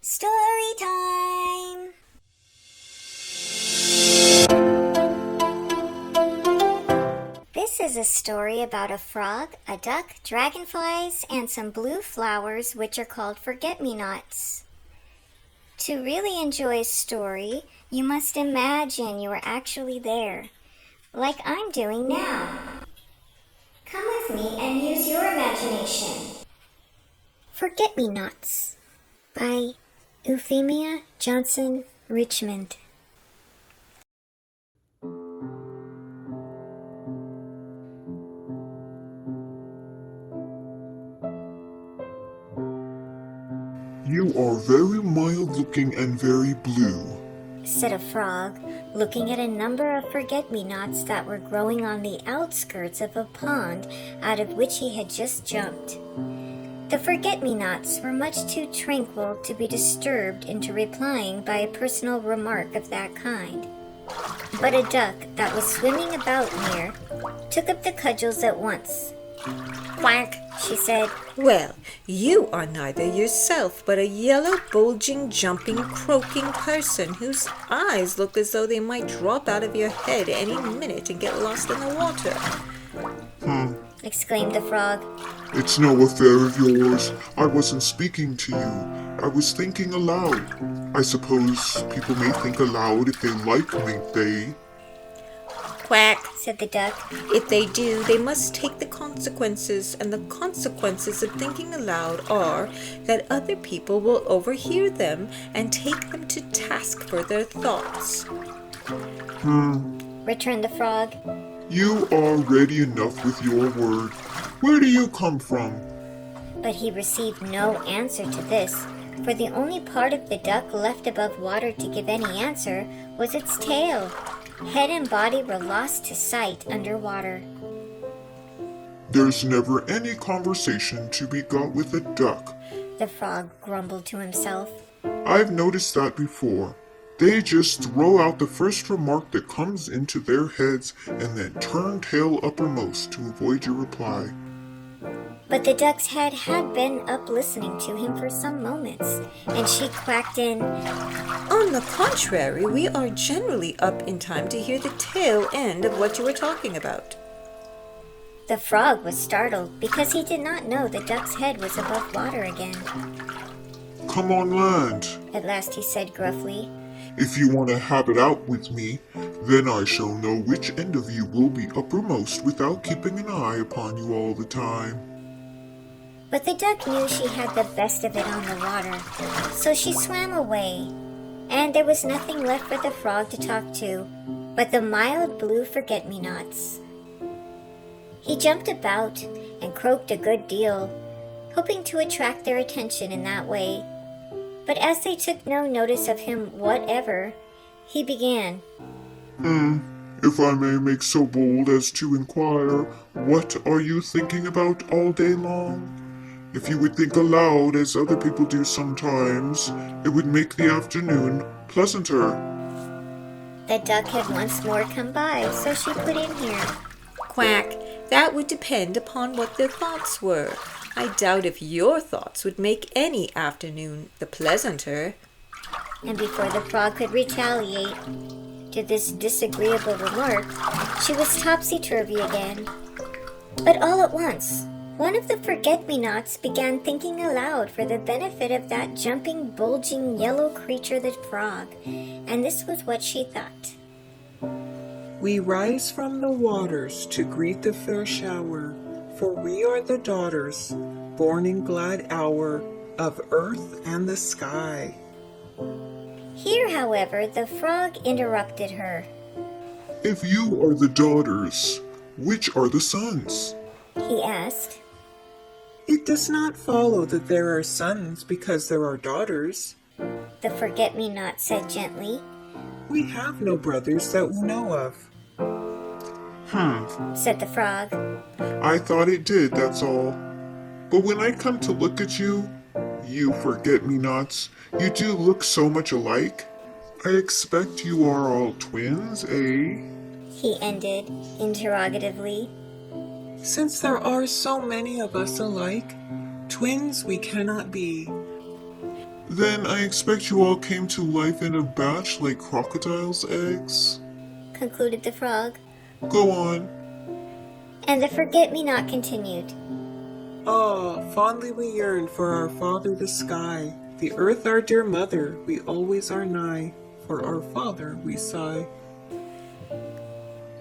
Story time! This is a story about a frog, a duck, dragonflies, and some blue flowers which are called forget-me-nots. To really enjoy a story, you must imagine you are actually there, like I'm doing now. Come with me and use your imagination. Forget-me-nots by Euphemia Johnson, Richmond. You are very mild-looking and very blue, said a frog, looking at a number of forget-me-nots that were growing on the outskirts of a pond out of which he had just jumped. The forget-me-nots were much too tranquil to be disturbed into replying by a personal remark of that kind. But a duck that was swimming about near took up the cudgels at once. "Quack," she said. "Well, you are neither yourself but a yellow, bulging, jumping, croaking person whose eyes look as though they might drop out of your head any minute and get lost in the water." Exclaimed the frog. It's no affair of yours. I wasn't speaking to you. I was thinking aloud. I suppose people may think aloud if they like, mayn't they? "Quack," said the duck. "If they do, they must take the consequences, and the consequences of thinking aloud are that other people will overhear them and take them to task for their thoughts." Returned the frog. You are ready enough with your word. Where do you come from? But he received no answer to this, for the only part of the duck left above water to give any answer was its tail. Head and body were lost to sight under water. There's never any conversation to be got with a duck. The frog grumbled to himself. I've noticed that before. They just throw out the first remark that comes into their heads and then turn tail uppermost to avoid your reply. But the duck's head had been up listening to him for some moments, and she quacked in, "On the contrary, we are generally up in time to hear the tail end of what you were talking about." The frog was startled because he did not know the duck's head was above water again. Come on land. At last he said gruffly. If you want to have it out with me, then I shall know which end of you will be uppermost without keeping an eye upon you all the time. But the duck knew she had the best of it on the water, so she swam away, and there was nothing left for the frog to talk to but the mild blue forget-me-nots. He jumped about and croaked a good deal, hoping to attract their attention in that way. But as they took no notice of him whatever, he began. If I may make so bold as to inquire, what are you thinking about all day long? If you would think aloud as other people do sometimes, it would make the afternoon pleasanter. The duck had once more come by, so she put in here. "Quack, that would depend upon what their thoughts were. I doubt if your thoughts would make any afternoon the pleasanter." And before the frog could retaliate to this disagreeable remark, she was topsy-turvy again. But all at once, one of the forget-me-nots began thinking aloud for the benefit of that jumping, bulging, yellow creature, the frog, and this was what she thought. We rise from the waters to greet the fair shower, for we are the daughters, born in glad hour, of earth and the sky. Here, however, the frog interrupted her. If you are the daughters, which are the sons? He asked. It does not follow that there are sons because there are daughters. The forget-me-not said gently. We have no brothers that we know of. Said the frog. I thought it did, that's all. But when I come to look at you, you forget-me-nots, you do look so much alike. I expect you are all twins, eh? He ended interrogatively. Since there are so many of us alike, twins we cannot be. Then I expect you all came to life in a batch like crocodile's eggs? concluded the frog. Go on. And the forget-me-not continued. Ah, fondly we yearn for our father the sky, the earth our dear mother, we always are nigh, for our father we sigh.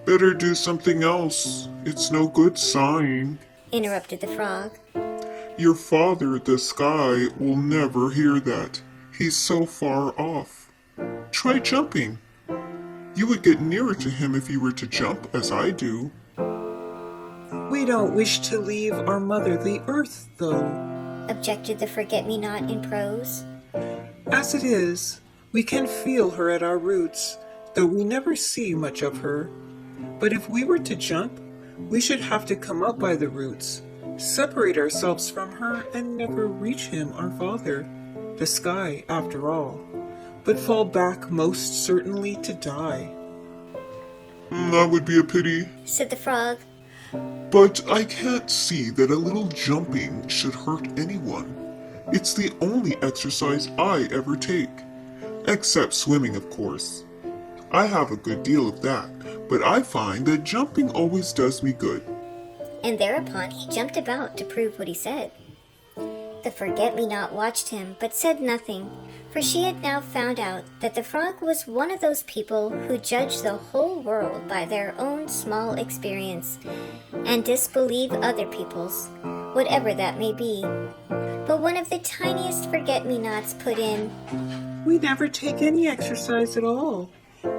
Better do something else. It's no good sighing. Interrupted the frog. Your father, the sky, will never hear that. He's so far off. Try jumping. You would get nearer to him if you were to jump, as I do. We don't wish to leave our mother the earth, though. Objected the forget-me-not in prose. As it is, we can feel her at our roots, though we never see much of her. But if we were to jump, we should have to come up by the roots, separate ourselves from her, and never reach him, our father, the sky, after all, but fall back most certainly to die. That would be a pity. Said the frog. But I can't see that a little jumping should hurt anyone. It's the only exercise I ever take. Except swimming, of course. I have a good deal of that, but I find that jumping always does me good. And thereupon he jumped about to prove what he said. The forget-me-not watched him, but said nothing, for she had now found out that the frog was one of those people who judge the whole world by their own small experience, and disbelieve other people's, whatever that may be. But one of the tiniest forget-me-nots put in, We never take any exercise at all.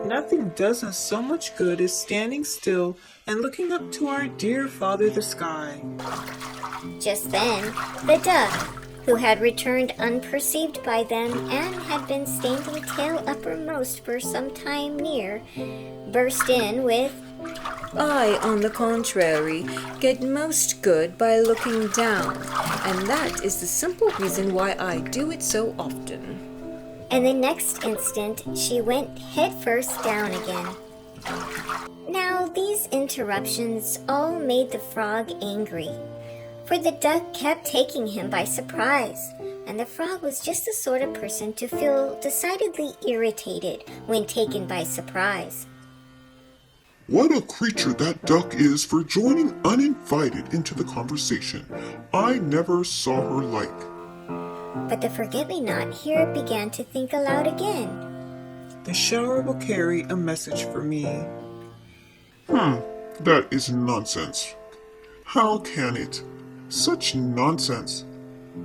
Nothing does us so much good as standing still and looking up to our dear Father the Sky. Just then, the duck, who had returned unperceived by them and had been standing tail uppermost for some time near, burst in with, I, on the contrary, get most good by looking down, and that is the simple reason why I do it so often. and the next instant she went headfirst down again. Now, these interruptions all made the frog angry, for the duck kept taking him by surprise, and the frog was just the sort of person to feel decidedly irritated when taken by surprise. What a creature that duck is for joining uninvited into the conversation. I never saw her like. But the forget-me-not here began to think aloud again. The shower will carry a message for me. That is nonsense. How can it? Such nonsense.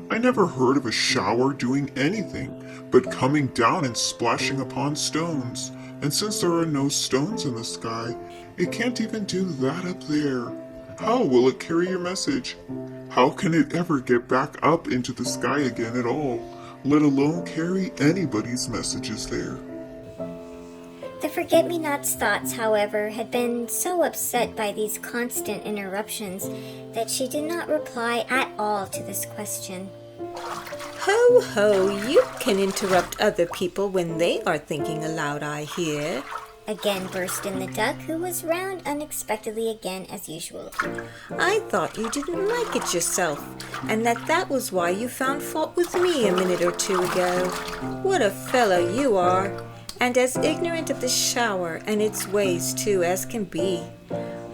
I never heard of a shower doing anything but coming down and splashing upon stones. And since there are no stones in the sky, it can't even do that up there. How will it carry your message? How can it ever get back up into the sky again at all, let alone carry anybody's messages there? The forget-me-not's thoughts, however, had been so upset by these constant interruptions that she did not reply at all to this question. Ho, ho, you can interrupt other people when they are thinking aloud, I hear. Again burst in the duck, who was round unexpectedly again as usual. I thought you didn't like it yourself, and that was why you found fault with me a minute or two ago. What a fellow you are, and as ignorant of the shower and its ways, too, as can be.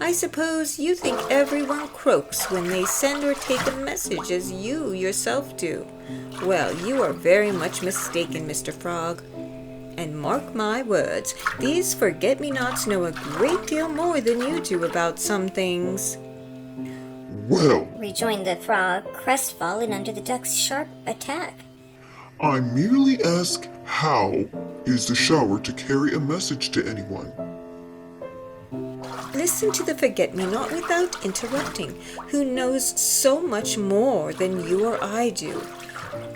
I suppose you think everyone croaks when they send or take a message as you yourself do. Well, you are very much mistaken, Mr. Frog. And mark my words, these forget-me-nots know a great deal more than you do about some things. Well, Rejoined the frog, crestfallen under the duck's sharp attack. I merely ask, how is the shower to carry a message to anyone? Listen to the forget-me-not without interrupting, who knows so much more than you or I do.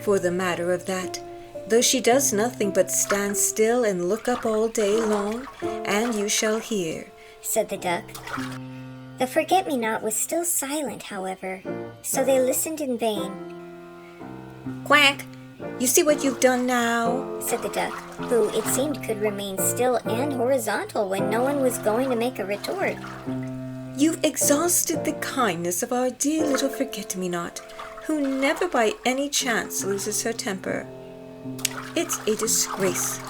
For the matter of that, though she does nothing but stand still and look up all day long, and you shall hear, Said the duck. The forget-me-not was still silent, however, so they listened in vain. Quack! You see what you've done now? Said the duck, who it seemed could remain still and horizontal when no one was going to make a retort. You've exhausted the kindness of our dear little forget-me-not, who never by any chance loses her temper. It's a disgrace.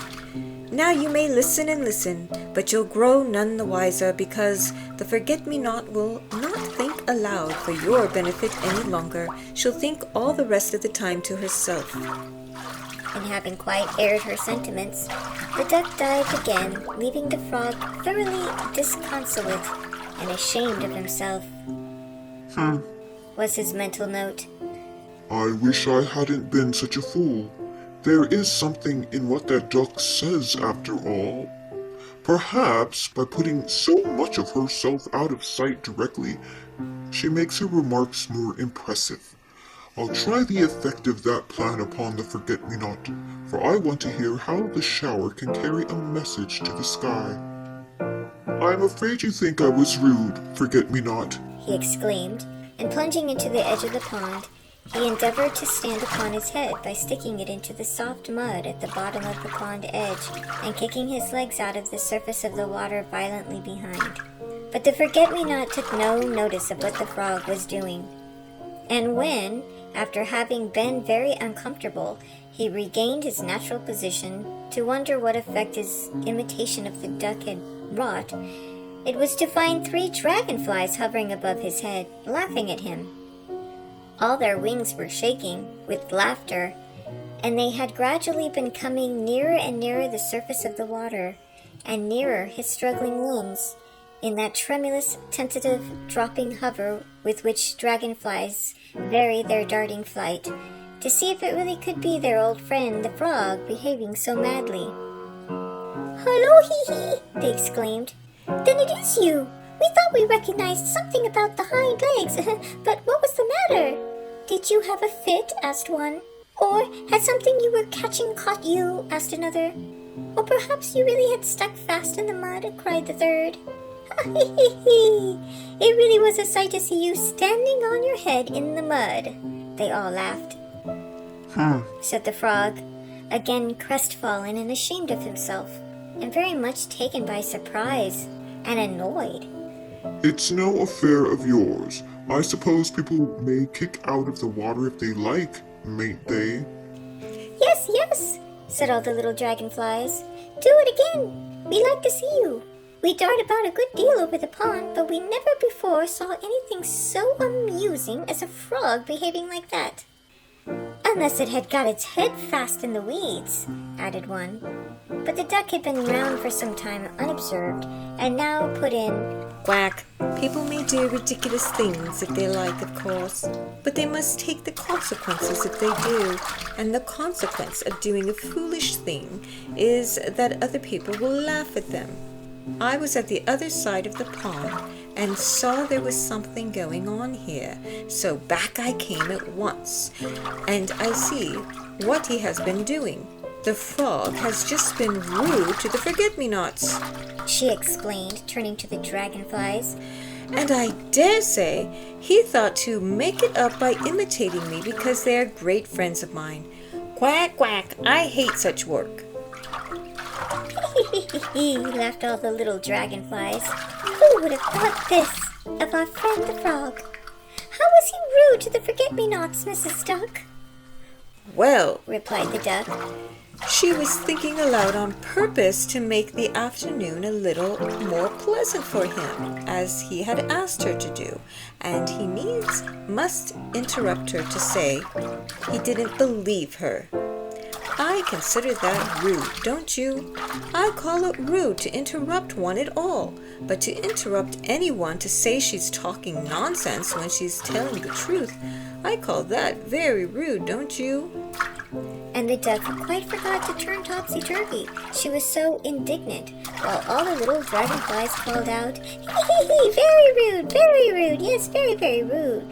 Now you may listen and listen, but you'll grow none the wiser, because the forget-me-not will not think aloud for your benefit any longer. She'll think all the rest of the time to herself. And having quite aired her sentiments, the duck dived again, leaving the frog thoroughly disconsolate and ashamed of himself. Was his mental note. I wish I hadn't been such a fool. There is something in what that duck says after all. Perhaps by putting so much of herself out of sight directly, she makes her remarks more impressive. I'll try the effect of that plan upon the forget-me-not, for I want to hear how the shower can carry a message to the sky. I'm afraid you think I was rude, forget-me-not, he exclaimed, and plunging into the edge of the pond, he endeavored to stand upon his head by sticking it into the soft mud at the bottom of the pond edge and kicking his legs out of the surface of the water violently behind. But the forget-me-not took no notice of what the frog was doing. And when, after having been very uncomfortable, he regained his natural position to wonder what effect his imitation of the duck had wrought, it was to find 3 dragonflies hovering above his head, laughing at him. All their wings were shaking with laughter, and they had gradually been coming nearer and nearer the surface of the water, and nearer his struggling limbs, in that tremulous, tentative, dropping hover with which dragonflies vary their darting flight, to see if it really could be their old friend the frog behaving so madly. "Hello, hee-hee!" they exclaimed. "Then it is you! We thought we recognized something about the hind legs, but what was the matter? Did you have a fit?" asked one. "Or had something you were catching caught you?" asked another. "Or perhaps you really had stuck fast in the mud?" cried the third. "It really was a sight to see you standing on your head in the mud," they all laughed. Said the frog, again crestfallen and ashamed of himself, and very much taken by surprise and annoyed. It's no affair of yours. I suppose people may kick out of the water if they like, mayn't they? Yes, yes, said all the little dragonflies. "Do it again. We like to see you. We dart about a good deal over the pond, but we never before saw anything so amusing as a frog behaving like that." "Unless it had got its head fast in the weeds," added one. But the duck had been round for some time unobserved, and now put in, "Quack. People may do ridiculous things if they like, of course, but they must take the consequences if they do, and the consequence of doing a foolish thing is that other people will laugh at them. I was at the other side of the pond and saw there was something going on here, so back I came at once, and I see what he has been doing. The frog has just been rude to the forget-me-nots," she explained, turning to the dragonflies. "and I dare say he thought to make it up by imitating me because they are great friends of mine. Quack, quack, I hate such work." laughed all the little dragonflies. "Who would have thought this of our friend the frog? How was he rude to the forget-me-nots, Mrs. Duck?" "Well," replied the duck, she was thinking aloud on purpose to make the afternoon a little more pleasant for him, as he had asked her to do, and he needs must interrupt her to say he didn't believe her. I consider that rude, don't you? I call it rude to interrupt one at all, but to interrupt anyone to say she's talking nonsense when she's telling the truth, I call that very rude, don't you?" and the duck quite forgot to turn topsy-turvy. She was so indignant, while all the little dragonflies called out, "Very rude, yes, very, very rude."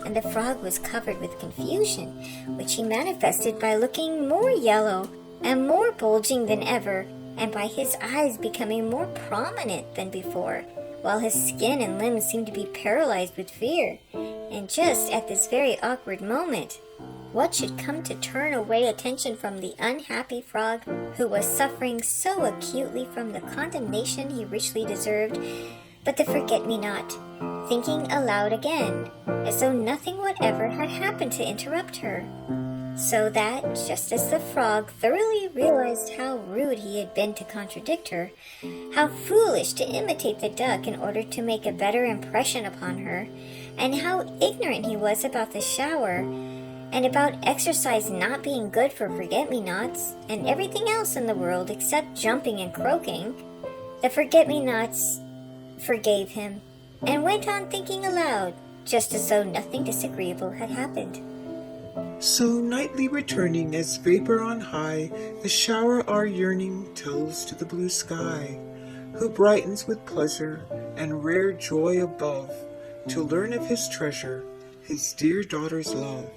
And the frog was covered with confusion, which he manifested by looking more yellow and more bulging than ever, and by his eyes becoming more prominent than before, while his skin and limbs seemed to be paralyzed with fear. And just at this very awkward moment, what should come to turn away attention from the unhappy frog, who was suffering so acutely from the condemnation he richly deserved, but the forget-me-not, thinking aloud again, as though nothing whatever had happened to interrupt her. So that, just as the frog thoroughly realized how rude he had been to contradict her, how foolish to imitate the duck in order to make a better impression upon her, and how ignorant he was about the shower, and about exercise not being good for forget-me-nots, and everything else in the world except jumping and croaking, the forget-me-nots forgave him, and went on thinking aloud, just as though nothing disagreeable had happened. So nightly returning as vapor on high, the shower our yearning tells to the blue sky, who brightens with pleasure and rare joy above, to learn of his treasure, his dear daughter's love.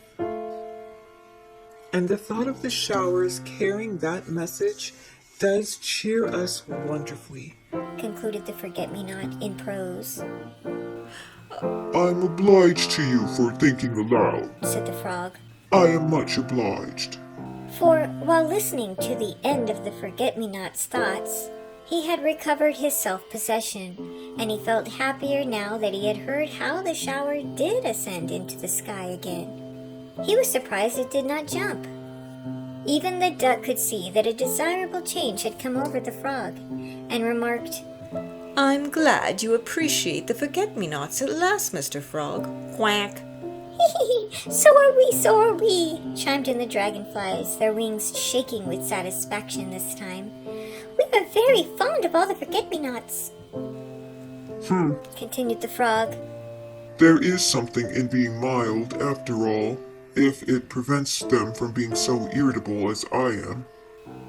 And the thought of the showers carrying that message does cheer us wonderfully, Concluded the forget-me-not in prose, I'm obliged to you for thinking aloud. said the frog. I am much obliged. For, while listening to the end of the forget-me-not's thoughts, he had recovered his self-possession, and he felt happier now that he had heard how the shower did ascend into the sky again. He was surprised it did not jump. Even the duck could see that a desirable change had come over the frog, and remarked, I'm glad you appreciate the forget-me-nots at last, Mr. Frog. Quack. So are we, so are we, chimed in the dragonflies, their wings shaking with satisfaction this time. We are very fond of all the forget-me-nots, continued the frog. There is something in being mild, after all, if it prevents them from being so irritable as I am.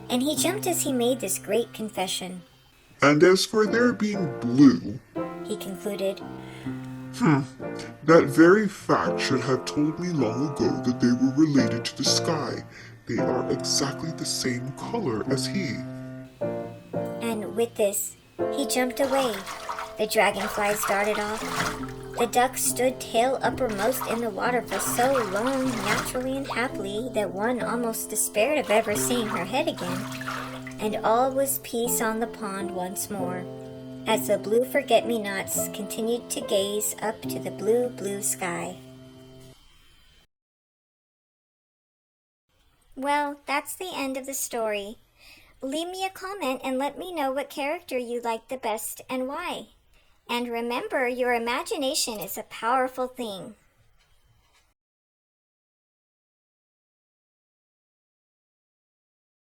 And he jumped as he made this great confession. And as for their being blue, He concluded, that very fact should have told me long ago that they were related to the sky. They are exactly the same color as he. and with this, he jumped away. The dragonflies darted off. The duck stood tail uppermost in the water for so long, naturally and happily, that one almost despaired of ever seeing her head again, and all was peace on the pond once more, as the blue forget-me-nots continued to gaze up to the blue, blue sky. Well, that's the end of the story. Leave me a comment and let me know what character you liked the best and why. And remember, your imagination is a powerful thing.